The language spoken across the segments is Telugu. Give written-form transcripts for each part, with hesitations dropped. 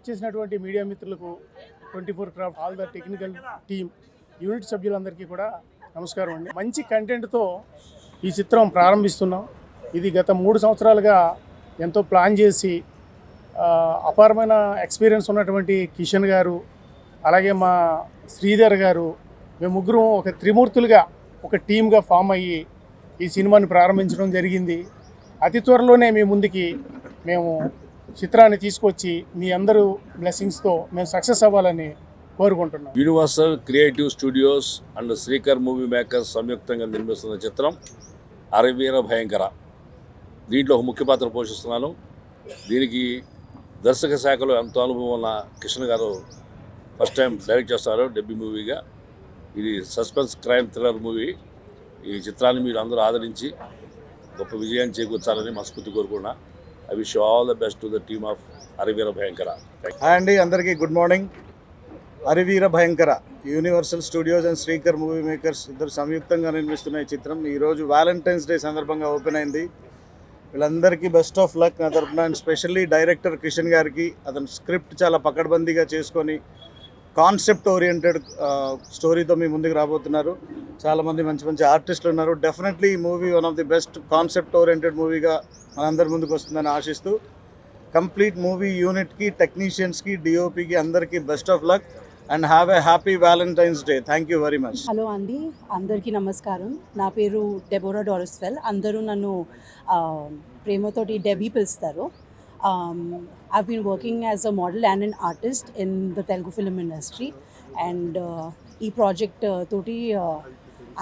ఇచ్చేసినటువంటి మీడియా మిత్రులకు 24 craft all the technical team unit సభ్యులందరికీ కూడా నమస్కారం అండి. మంచి కంటెంట్తో ఈ చిత్రం ప్రారంభిస్తున్నాం. ఇది గత 3 సంవత్సరాలుగా ఎంతో ప్లాన్ చేసి అపారమైన ఎక్స్పీరియన్స్ ఉన్నటువంటి కిషన్ గారు, అలాగే మా శ్రీధర్ గారు, మేము ముగ్గురం ఒక త్రిమూర్తులుగా ఒక టీమ్గా ఫామ్ అయ్యి ఈ సినిమాని ప్రారంభించడం జరిగింది. అతి త్వరలోనే మీ ముందుకి మేము చిత్రాన్ని తీసుకొచ్చి మీ అందరూ బ్లెస్సింగ్స్తో మేము సక్సెస్ అవ్వాలని కోరుకుంటున్నాం. Universal creative studios and Srikar movie makers సంయుక్తంగా నిర్మిస్తున్న చిత్రం అరవీర భయంకర. దీంట్లో ఒక ముఖ్య పాత్ర పోషిస్తున్నాను. దీనికి దర్శక శాఖలో ఎంతో అనుభవం ఉన్న కిషన్ గారు ఫస్ట్ టైం డైరెక్ట్ చేస్తారు డెబ్యూ మూవీగా. ఇది సస్పెన్స్ క్రైమ్ థ్రిల్లర్ మూవీ. ఈ చిత్రాన్ని మీరు అందరూ ఆదరించి గొప్ప విజయాన్ని చేకూర్చాలని మనస్ఫూర్తి కోరుకున్నా. I wish all the best to the team of Araveera Bhayankara. Hi అండి, అందరికీ good morning. Araveera Bhayankara Universal Studios and Srikar movie makers ఇద్దరు సంయుక్తంగా నిర్మిస్తున్న ఈ చిత్రం ఈరోజు వ్యాలంటైన్స్ డే సందర్భంగా ఓపెన్ అయింది. వీళ్ళందరికీ బెస్ట్ ఆఫ్ లక్ నా తరఫున. అండ్ స్పెషల్లీ డైరెక్టర్ కిషన్ గారికి అతను స్క్రిప్ట్ చాలా పకడ్బందీగా చేసుకొని కాన్సెప్ట్ ఓరియంటెడ్ స్టోరీతో మీ ముందుకు రాబోతున్నారు. చాలామంది మంచి మంచి ఆర్టిస్టులు ఉన్నారు. డెఫినెట్లీ ఈ movie one of the best concept oriented మూవీగా మనందరి ముందుకు వస్తుందని ఆశిస్తూ కంప్లీట్ మూవీ యూనిట్కి, టెక్నీషియన్స్కి, డిఓపికి అందరికీ best of luck and have a happy Valentine's day. Thank you very much. Hello అండి, అందరికీ నమస్కారం. నా పేరు డెబోరా డారిస్వెల్. అందరూ నన్ను ప్రేమతోటి డెబీ పిలుస్తారు. I've been working as a model and an artist in the Telugu film industry, and e project toti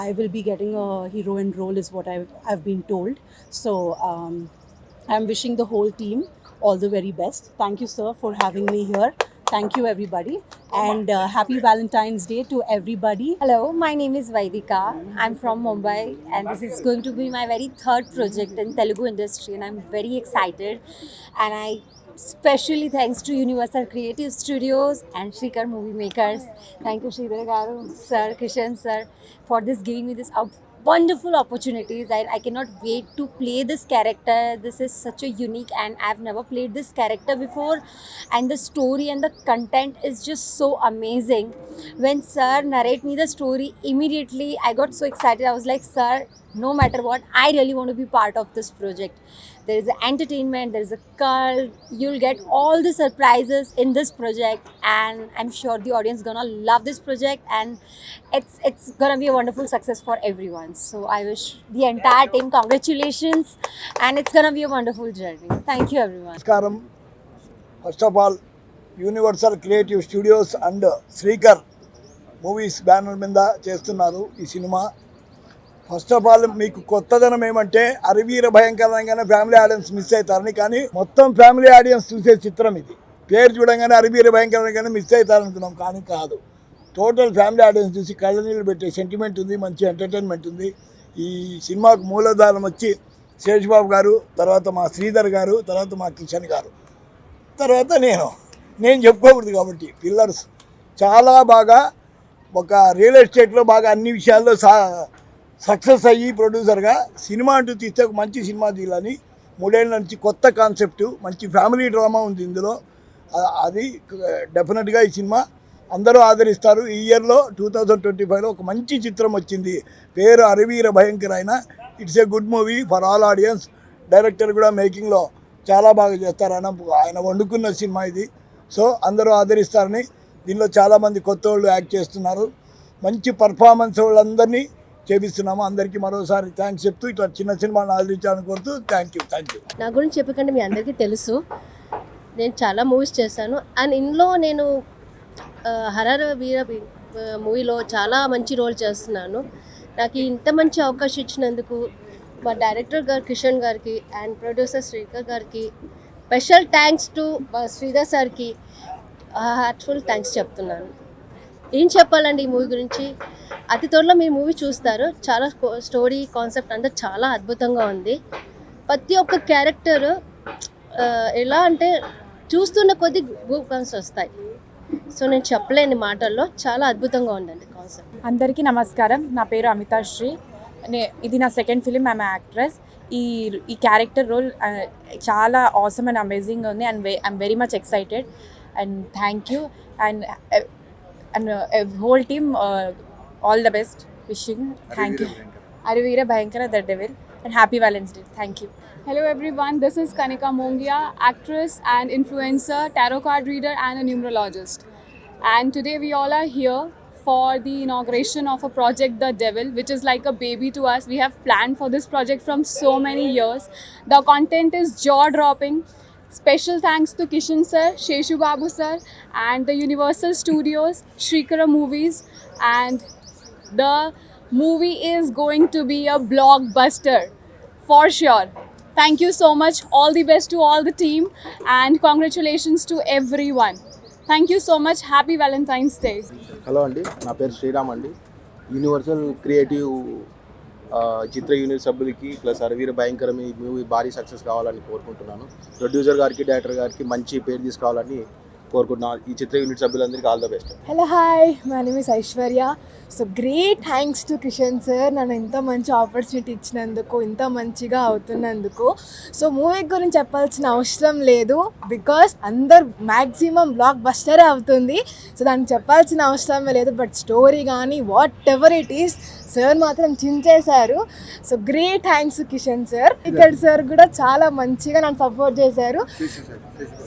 I will be getting a heroine role is what I've been told. So I'm wishing the whole team all the very best. Thank you, sir, for having me here. Thank you, everybody, and happy Valentine's Day to everybody. Hello, my name is Vaidika. I'm from Mumbai, and this is going to be my very third project in Telugu industry, and I'm very excited. And I especially thanks to Universal Creative Studios and Shrikar Movie Makers. Thank you, Sridhar Garu, sir, Kishan sir, for this giving me this wonderful opportunities. I cannot wait to play this character. This is such a unique, and I've never played this character before, and the story and the content is just so amazing. When sir narrate me the story, immediately I got so excited. I was like, sir, no matter what, I really want to be part of this project. There is entertainment, there is a cult, you'll get all the surprises in this project, and I'm sure the audience gonna love this project, and it's gonna be a wonderful success for everyone. So I wish the entire team congratulations, and it's gonna be a wonderful journey. Thank you, everyone. నమస్కారం. First of all universal creative studios and Srikar movies banner మీద చేస్తున్నారు ఈ సినిమా. ఫస్ట్ ఆఫ్ ఆల్ మీకు కొత్తదనం ఏమంటే అరవీర భయంకరంగానే ఫ్యామిలీ ఆడియన్స్ మిస్ అవుతారని, కానీ మొత్తం ఫ్యామిలీ ఆడియన్స్ చూసే చిత్రం ఇది. పేరు చూడంగానే అరవీర భయంకరంగానే మిస్ అవుతారనుకున్నాం, కానీ కాదు. టోటల్ ఫ్యామిలీ ఆడియన్స్ చూసి కళ్ళ నీళ్ళు పెట్టే సెంటిమెంట్ ఉంది, మంచి ఎంటర్టైన్మెంట్ ఉంది. ఈ సినిమాకు మూలధారం వచ్చి శేషబాబు గారు, తర్వాత మా శ్రీధర్ గారు, తర్వాత మా కిషన్ గారు, తర్వాత నేను చెప్పుకోకూడదు కాబట్టి పిల్లర్స్ చాలా బాగా ఒక రియల్ ఎస్టేట్లో బాగా అన్ని విషయాల్లో సక్సెస్ అయ్యి ప్రొడ్యూసర్గా సినిమా అంటూ తీస్తే ఒక మంచి సినిమా తీయాలని 3 ఏళ్ళ నుంచి కొత్త కాన్సెప్ట్, మంచి ఫ్యామిలీ డ్రామా ఉంది ఇందులో. అది డెఫినెట్గా ఈ సినిమా అందరూ ఆదరిస్తారు. ఈ ఇయర్లో 2025లో ఒక మంచి చిత్రం వచ్చింది, పేరు అరవీర భయంకర. అయినా it's a good movie for all audience. Director కూడా మేకింగ్లో చాలా బాగా చేస్తారు. ఆయన వండుకున్న సినిమా ఇది. సో అందరూ ఆదరిస్తారని, దీనిలో చాలామంది కొత్త వాళ్ళు యాక్ట్ చేస్తున్నారు. మంచి పర్ఫార్మెన్స్ వాళ్ళందరినీ చేపిస్తున్నాము. అందరికీ మరోసారి థ్యాంక్స్ చెప్తూ ఇట్లా చిన్న సినిమాను ఆదరించాలని కోరుతూ థ్యాంక్ యూ. నా గురించి చెప్పకండి, మీ అందరికీ తెలుసు. నేను చాలా మూవీస్ చేశాను, అండ్ ఇందులో నేను హరర వీర మూవీలో చాలా మంచి రోల్ చేస్తున్నాను. నాకు ఇంత మంచి అవకాశం ఇచ్చినందుకు మా డైరెక్టర్ గారు కిషన్ గారికి అండ్ ప్రొడ్యూసర్ శ్రీకర్ గారికి స్పెషల్ థ్యాంక్స్ టు శ్రీధర్ సార్కి హార్ట్ఫుల్ థ్యాంక్స్ చెప్తున్నాను. ఏం చెప్పాలండి ఈ మూవీ గురించి? అతి త్వరలో మీ మూవీ చూస్తారు. చాలా స్టోరీ కాన్సెప్ట్ అంతా చాలా అద్భుతంగా ఉంది. ప్రతి ఒక్క క్యారెక్టర్ ఎలా అంటే చూస్తున్న కొద్ది గూప్ గన్స్ వస్తాయి. సో నేను చెప్పలేని మాటల్లో, చాలా అద్భుతంగా ఉందండి కాన్సెప్ట్. అందరికీ నమస్కారం. నా పేరు అమితాశ్రీ. ఇది నా సెకండ్ ఫిలిం. I'm actress. ఈ క్యారెక్టర్ రోల్ చాలా ఆసమ్ అండ్ అమేజింగ్ ఉంది, and I'm very much excited. and thank you, and whole team, all the best. Wishing, thank you. Arivira Bhayankara the Devil, and happy Valentine's Day. Thank you. Hello everyone, this is Kanika Mongia, actress and influencer, tarot card reader and a numerologist. And today we all are here for the inauguration of a project, The Devil, which is like a baby to us. We have planned for this project from so many years. The content is jaw-dropping. Special thanks to Kishan sir, Sheshu Babu sir and the Universal Studios, Shrikara Movies, and the movie is going to be a blockbuster for sure. Thank you so much. All the best to all the team and congratulations to everyone. Thank you so much. Happy Valentine's Day. Hello అండి, నా పేరు శ్రీరామ్ అండి. యూనివర్సల్ క్రియేటివ్ చిత్ర యూనిట్ సభ్యులకి ప్లస్ అరవీర భయంకర మీ మూవీ భారీ సక్సెస్ కావాలని కోరుకుంటున్నాను. ప్రొడ్యూసర్ గారికి, డైరెక్టర్ గారికి మంచి పేరు తీసుకురావాలని కోరుకుంటున్నాను. ఈ చిత్ర యూనిట్ సభ్యులందరికీ all the best. Hello hi, my name is Aishwarya. So great thanks to Kishan sir, నన్ను ఇంత మంచి ఆపర్చునిటీ ఇచ్చినందుకు, ఇంత మంచిగా అవుతున్నందుకు. సో మూవీ గురించి చెప్పాల్సిన అవసరం లేదు, బికాస్ అందరు మ్యాక్సిమం బ్లాక్ బస్టరే అవుతుంది. సో దానికి చెప్పాల్సిన అవసరమే లేదు. బట్ స్టోరీ కానీ whatever it is, sir మాత్రం చించేశారు. So great thanks Kishan sir. ఇక్కడ సార్ కూడా చాలా మంచిగా నన్ను సపోర్ట్ చేశారు.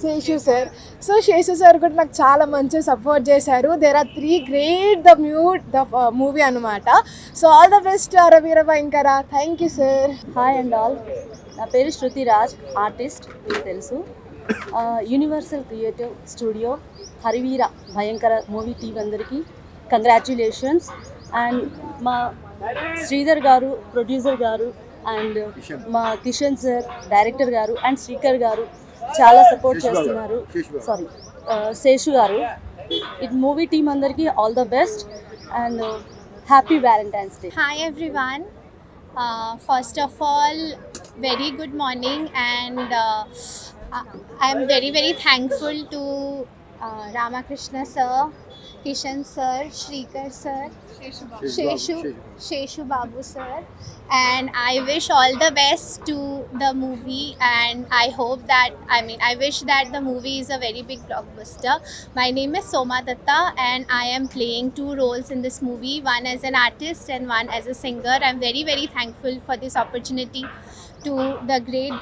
Seshu sir. So Seshu sir కూడా నాకు చాలా మంచిగా సపోర్ట్ చేశారు. There are 3 great the movie అనమాట. So all the best Araveera Bhayankara. Thank you sir. Hi and all, నా పేరు శృతి రాజ్, ఆర్టిస్ట్, మీకు తెలుసు. యూనివర్సల్ క్రియేటివ్ స్టూడియో హరివీర భయంకర మూవీ టీం అందరికీ కంగ్రాచ్యులేషన్స్. అండ్ మా శ్రీధర్ గారు ప్రొడ్యూసర్ గారు, అండ్ మా కిషన్ సార్ డైరెక్టర్ గారు, అండ్ శ్రీకర్ గారు చాలా సపోర్ట్ చేస్తున్నారు. సారీ, శేషు గారు. ఇట్ మూవీ టీం అందరికీ all the best and happy Valentine's day. Hi everyone. First of all, very good morning, and I am very very thankful to Ramakrishna sir, Kishan sir, Shrikar sir, Sheshu Babu sir, and I wish all the best to the movie, and I hope that, I wish that the movie is a very big blockbuster. My name is Soma Datta and I am playing 2 roles in this movie, one as an artist and one as a singer. I'm very very thankful for this opportunity to the great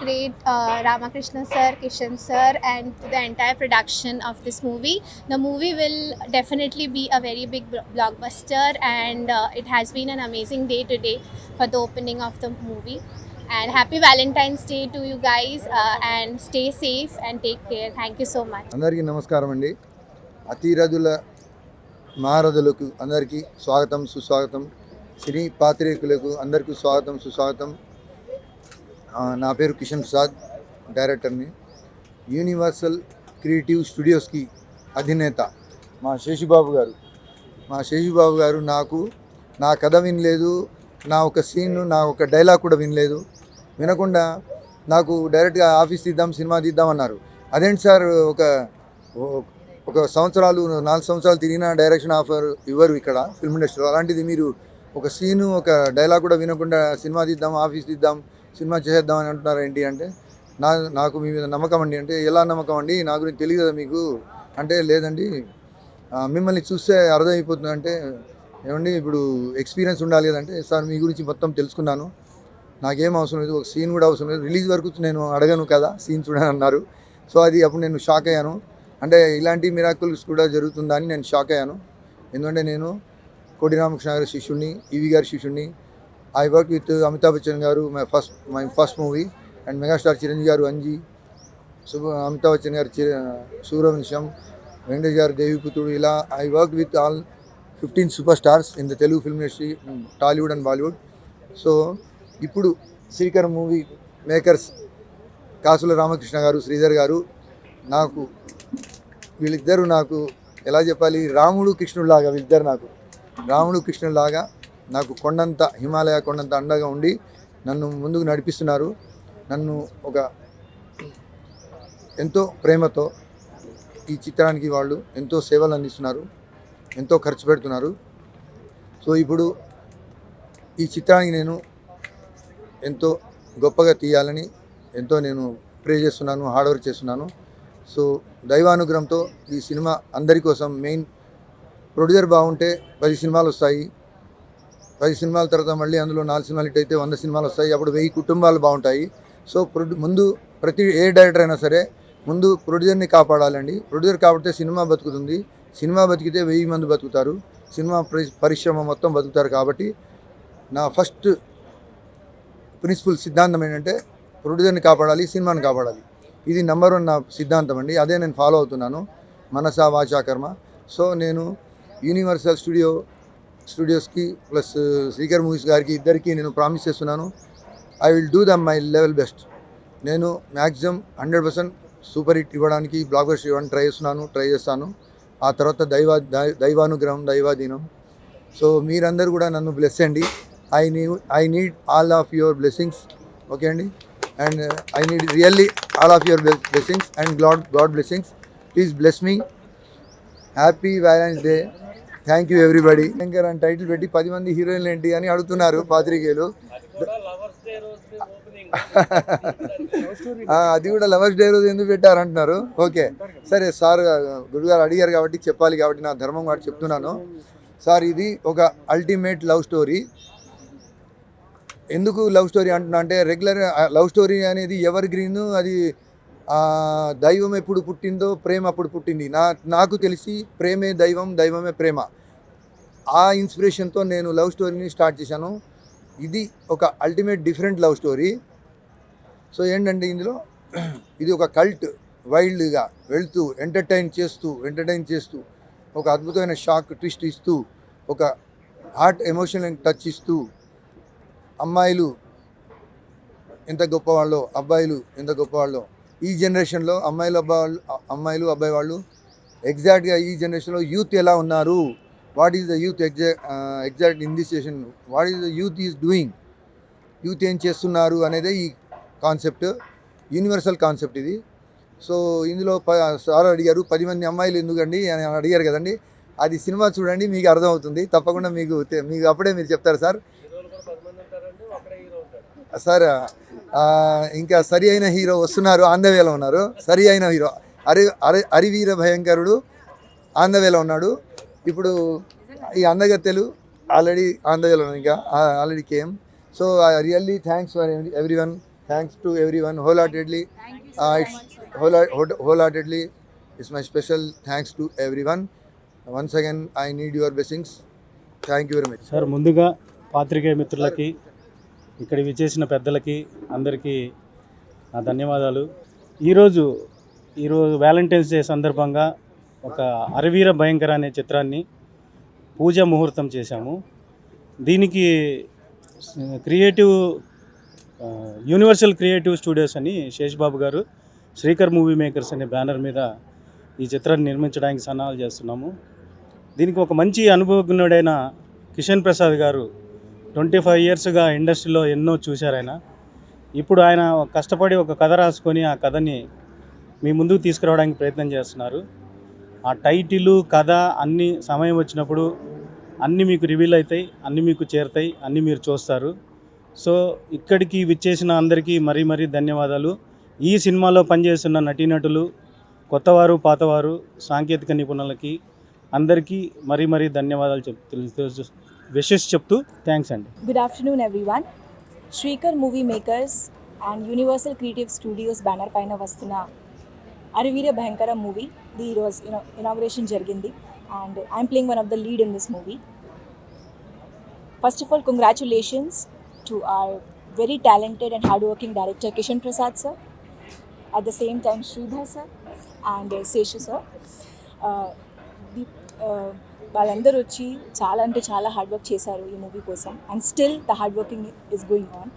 Ramakrishna sir, Kishan sir, and to the entire production of this movie. The movie will definitely be a very big blockbuster, and it has been an amazing day today for the opening of the movie. And happy Valentine's Day to you guys, and stay safe and take care. Thank you so much. అందరికీ నమస్కారం అండి. అతిరథుల మహారథులకు అందరికీ స్వాగతం, సుస్వాగతం. సినీ పాత్రికులకు అందరికీ స్వాగతం, సుస్వాగతం. నా పేరు కిషన్ ప్రసాద్, డైరెక్టర్ని. యూనివర్సల్ క్రియేటివ్ స్టూడియోస్కి అధినేత మా శేషుబాబు గారు నాకు నా కథ వినలేదు, నా ఒక సీన్, నా ఒక డైలాగ్ కూడా వినలేదు. వినకుండా నాకు డైరెక్ట్గా ఆఫీస్ తీద్దాం, సినిమా తీద్దాం అన్నారు. అదేంటి సార్, ఒక 4 సంవత్సరాలు తిరిగిన డైరెక్షన్ ఆఫర్ ఇవ్వరు ఇక్కడ ఫిల్మ్ ఇండస్ట్రీలో. అలాంటిది మీరు ఒక సీను, ఒక డైలాగ్ కూడా వినకుండా సినిమా తీద్దాం, ఆఫీస్ తీద్దాం, సినిమా చేసేద్దాం అని అంటున్నారు ఏంటి అంటే, నాకు మీ మీద నమ్మకం అండి. అంటే ఎలా నమ్మకం అండి, నా గురించి తెలియదు కదా మీకు అంటే, లేదండి మిమ్మల్ని చూస్తే అర్థమైపోతుంది అంటే, ఏమండి ఇప్పుడు ఎక్స్పీరియన్స్ ఉండాలి కదంటే, సార్ మీ గురించి మొత్తం తెలుసుకున్నాను, నాకేం అవసరం లేదు, ఒక సీన్ కూడా అవసరం లేదు, రిలీజ్ వరకు నేను అడగను కదా సీన్ చూడని అన్నారు. సో అప్పుడు నేను షాక్ అయ్యాను. అంటే ఇలాంటి మిరాకిల్స్ కూడా జరుగుతుందా అని నేను షాక్ అయ్యాను. ఎందుకంటే నేను కోటి రామకృష్ణ గారి శిష్యుడిని, ఈవి గారి శిష్యుడిని. I worked with Amitabh Bachchan garu, my first movie, and megastar Chiranjeevi garu Anji, Amitabh Bachchan garu Suravansham, Venkatesh garu Deviputrudu. Ila I worked with all 15 superstars in the Telugu film industry, Tollywood and Bollywood. So ippudu Shrikar movie makers Kasula Ramakrishna garu, Sridhar garu, నాకు వీళ్ళిద్దరు నాకు ఎలా చెప్పాలి, రాముడు కృష్ణుడు లాగా. వీళ్ళిద్దరు నాకు రాముడు కృష్ణుడు లాగా నాకు కొండంత, హిమాలయ కొండంత అండగా ఉండి నన్ను ముందుకు నడిపిస్తున్నారు. నన్ను ఒక ఎంతో ప్రేమతో ఈ చిత్రానికి వాళ్ళు ఎంతో సేవలు అందిస్తున్నారు, ఎంతో ఖర్చు పెడుతున్నారు. సో ఇప్పుడు ఈ చిత్రానికి నేను ఎంతో గొప్పగా తీయాలని ఎంతో నేను ప్రే చేస్తున్నాను, హార్డ్ వర్క్ చేస్తున్నాను. సో దైవానుగ్రహంతో ఈ సినిమా అందరి కోసం, మెయిన్ ప్రొడ్యూసర్ బాగుంటే 10 సినిమాలు వస్తాయి. 10 సినిమాల తర్వాత మళ్ళీ అందులో 4 సినిమాలు హిట్ అయితే 100 సినిమాలు వస్తాయి. అప్పుడు 1000 కుటుంబాలు బాగుంటాయి. సో ముందు ప్రతి ఏ డైరెక్టర్ అయినా సరే ముందు ప్రొడ్యూసర్ని కాపాడాలండి. ప్రొడ్యూసర్ కాపాడితే సినిమా బతుకుతుంది. సినిమా బతికితే 1000 మంది బతుకుతారు. సినిమా పరిశ్రమ మొత్తం బతుకుతారు. కాబట్టి నా ఫస్ట్ ప్రిన్సిపల్ సిద్ధాంతం ఏంటంటే ప్రొడ్యూసర్ని కాపాడాలి, సినిమాని కాపాడాలి. ఇది నెంబర్ 1 నా సిద్ధాంతం అండి. అదే నేను ఫాలో అవుతున్నాను, మనసా వాచా కర్మ. సో నేను యూనివర్సల్ స్టూడియోస్కి ప్లస్ శ్రీకర్ మూవీస్ గారికి ఇద్దరికి నేను ప్రామిస్ చేస్తున్నాను, I will do the my level best. నేను మ్యాక్సిమం 100% సూపర్ హిట్ ఇవ్వడానికి, బ్లాక్ బస్టర్ ఇవ్వడానికి ట్రై చేస్తాను. ఆ తర్వాత దైవానుగ్రహం, దైవాధీనం. సో మీరందరూ కూడా నన్ను బ్లెస్ అండి. I need all of your blessings. Okay అండి. And I need really all of your blessings and God blessings. Please bless me. Happy Valentine's Day. Thank you everybody. Shankar అని టైటిల్ పెట్టి 10 మంది హీరోయిన్లు ఏంటి అని అడుగుతున్నారు పాత్రికేయులు. అది కూడా లవర్స్ డే రోజు ఎందుకు పెట్టారంటున్నారు. ఓకే సరే సార్, గురుగారు అడిగారు కాబట్టి చెప్పాలి, కాబట్టి నా ధర్మం కాబట్టి చెప్తున్నాను. సార్ ఇది ఒక అల్టిమేట్ లవ్ స్టోరీ. ఎందుకు లవ్ స్టోరీ అంటున్నా అంటే, రెగ్యులర్ లవ్ స్టోరీ అనేది ఎవర్ గ్రీన్. అది దైవం ఎప్పుడు పుట్టిందో ప్రేమ అప్పుడు పుట్టింది. నాకు తెలిసి ప్రేమే దైవం, దైవమే ప్రేమ. ఆ ఇన్స్పిరేషన్తో నేను లవ్ స్టోరీని స్టార్ట్ చేశాను. ఇది ఒక ultimate different love story. So ఏంటంటే ఇందులో ఇది ఒక కల్ట్ వైల్డ్గా వెళ్తూ ఎంటర్టైన్ చేస్తూ ఒక అద్భుతమైన షాక్ ట్విస్ట్ ఇస్తూ, ఒక హార్ట్ ఎమోషనల్ టచ్ ఇస్తూ, అమ్మాయిలు ఎంత గొప్పవాళ్ళో, అబ్బాయిలు ఎంత గొప్పవాళ్ళో ఈ జనరేషన్లో, అమ్మాయిలు అబ్బాయి వాళ్ళు ఎగ్జాక్ట్గా ఈ జనరేషన్లో యూత్ ఎలా ఉన్నారు, what is the youth exact in this situation, what is the youth is doing, youth ఏం చేస్తున్నారు అనేదే ఈ కాన్సెప్ట్, యూనివర్సల్ కాన్సెప్ట్ ఇది. సో ఇందులో సార్ అడిగారు 10 మంది అమ్మాయిలు ఎందుకండి అని అడిగారు కదండి. అది సినిమా చూడండి, మీకు అర్థమవుతుంది. తప్పకుండా మీకు అప్పుడే మీరు చెప్తారు సార్. సార్ ఇంకా సరి అయిన హీరో వస్తున్నారు, ఆంధ్రవేలో ఉన్నారు. సరి అయిన హీరో అరివీర భయంకరుడు ఆంధ్రవేలో ఉన్నాడు. ఇప్పుడు ఈ అందగత్తెలు ఆల్రెడీ ఆంధ్రవేలో ఇంకా already came. So I really thanks for everyone. Thanks to everyone wholeheartedly. Wholeheartedly it's my special thanks to everyone. Once again I need your blessings. Thank you very much. Sir ముందుగా పాత్రికేయ మిత్రులకి, ఇక్కడ విచ్చేసిన పెద్దలకి అందరికీ నా ధన్యవాదాలు. ఈరోజు వ్యాలంటైన్స్ డే సందర్భంగా ఒక అరవీర భయంకర అనే చిత్రాన్ని పూజ ముహూర్తం చేశాము. దీనికి యూనివర్సల్ క్రియేటివ్ స్టూడియోస్ అని శేష్బాబు గారు శ్రీకర్ మూవీ మేకర్స్ అనే బ్యానర్ మీద ఈ చిత్రాన్ని నిర్మించడానికి సన్నాహాలు చేస్తున్నాము. దీనికి ఒక మంచి అనుభవజ్ఞుడైన కిషన్ ప్రసాద్ గారు 25 ఇయర్స్గా ఇండస్ట్రీలో ఎన్నో చూశారు ఆయన. ఇప్పుడు ఆయన కష్టపడి ఒక కథ రాసుకొని ఆ కథని మీ ముందుకు తీసుకురావడానికి ప్రయత్నం చేస్తున్నారు. ఆ టైటిలు, కథ అన్నీ సమయం వచ్చినప్పుడు అన్నీ మీకు రివీల్ అవుతాయి, అన్నీ మీకు చేరుతాయి, అన్నీ మీరు చూస్తారు. సో ఇక్కడికి విచ్చేసిన అందరికీ మరీ మరీ ధన్యవాదాలు. ఈ సినిమాలో పనిచేస్తున్న నటీనటులు, కొత్తవారు, పాతవారు, సాంకేతిక నిపుణులకి అందరికీ మరీ మరీ ధన్యవాదాలు విషెస్ చెప్తూ థ్యాంక్స్ అండి. Good afternoon everyone. Shrikar Movie Makers and Universal Creative Studios banner పైన వస్తున్న అరవీర భయంకర మూవీ ది ఈరోజు ఇనాగ్రేషన్ జరిగింది and I'm playing one of the lead in this movie. First of all, congratulations to our very talented and hardworking director Kishan Prasad sir, at the same time Sridhar sir and Seshu sir. వాళ్ళందరూ వచ్చి చాలా అంటే చాలా హార్డ్ వర్క్ చేశారు ఈ మూవీ కోసం, and still the hard working is going on.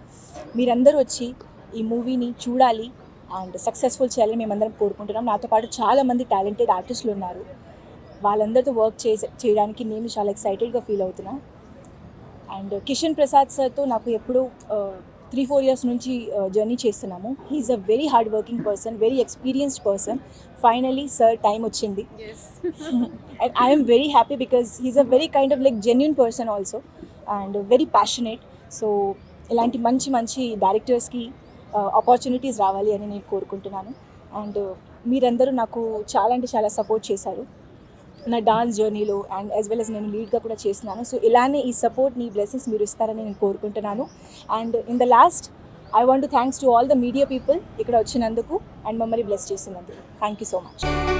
మీరందరూ వచ్చి ఈ మూవీని చూడాలి అండ్ సక్సెస్ఫుల్ చేయాలని మేమందరం కోరుకుంటున్నాం. నాతో పాటు చాలామంది టాలెంటెడ్ ఆర్టిస్టులు ఉన్నారు. వాళ్ళందరితో వర్క్ చేయడానికి నేను చాలా ఎక్సైటెడ్గా ఫీల్ అవుతున్నాను. అండ్ కిషన్ ప్రసాద్ సార్తో నాకు ఎప్పుడూ 3-4 years నుంచి జర్నీ చేస్తున్నాము. He is a very hard working person, very experienced person. Finally sir time వచ్చింది and I'm very happy because he is a very kind of like genuine person also and very passionate. So ఇలాంటి మంచి మంచి డైరెక్టర్స్కి ఆపర్చునిటీస్ రావాలి అని నేను కోరుకుంటున్నాను. అండ్ మీరందరూ నాకు చాలా అంటే చాలా సపోర్ట్ చేశారు నా డాన్స్ జర్నీలో అండ్ యాజ్ వెల్ as నేను లీడ్గా కూడా చేస్తున్నాను. సో ఇలానే ఈ సపోర్ట్ని బ్లెస్సింగ్స్ మీరు ఇస్తారని నేను కోరుకుంటున్నాను. And in the last I want to thanks to all the media people ఇక్కడ వచ్చినందుకు అండ్ మమ్మల్ని బ్లెస్ చేసినందుకు. Thank you so much.